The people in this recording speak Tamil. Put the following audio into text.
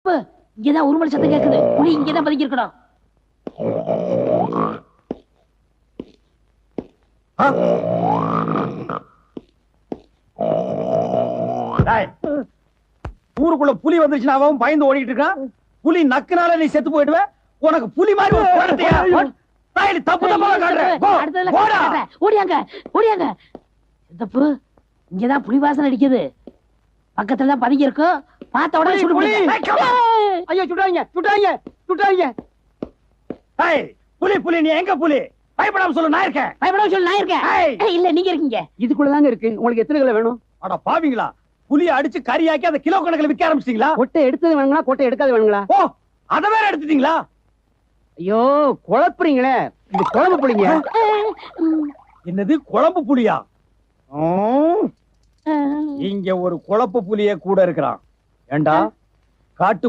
இங்கதான் உருமல் சத்தம் கேக்குது. புலி இங்கதான் பதுங்கி இருக்கணும். ஊருக்குள்ள புலி வந்துச்சுன்னா அவன் பயந்து ஓடிட்டு இருக்கான். புலி நக்குனால நீ செத்து போயிடுவ. உனக்கு புலி மாதிரி ஒரு குழந்தையா? தப்பு தப்பா காட்டுற. ஓடியாங்க ஓடியாங்க. சித்தப்பு இங்கதான் புலி வாசனை அடிக்குது. பக்கத்துல தான் பதுங்கி இருக்கும். பார்த்த உடனே சுடு. ஐயோ சுடாங்க சுடாங்க சுடாங்க. புலி புலி நீ எங்க புலி? பயப்படாம சொல்லு, நான் இருக்கேன். பயப்படாம சொல்லு, நான் இருக்கேன். இல்ல நீங்க இருக்கீங்க. இதுக்குள்ளதாங்க இருக்கு. உங்களுக்கு எத்தனை கிலோ வேணும்? அட பாவிங்களா, புலியை அடிச்சு கறியாக்கி அதை கிலோ கணக்கில் விற்க ஆரம்பிச்சிட்டீங்களா? கொட்டை எடுத்தது வேணுங்களா கொட்டை எடுக்காது வேணுங்களா? ஓ, அத வேற எடுத்துட்டீங்களா? ஐயோ குழப்புறீங்களே. இது குழம்பு புளிங்க. என்னது குழம்பு புலியா? இங்க ஒரு குழப்பு புலிய கூட இருக்கிறான். ஏண்டா காட்டு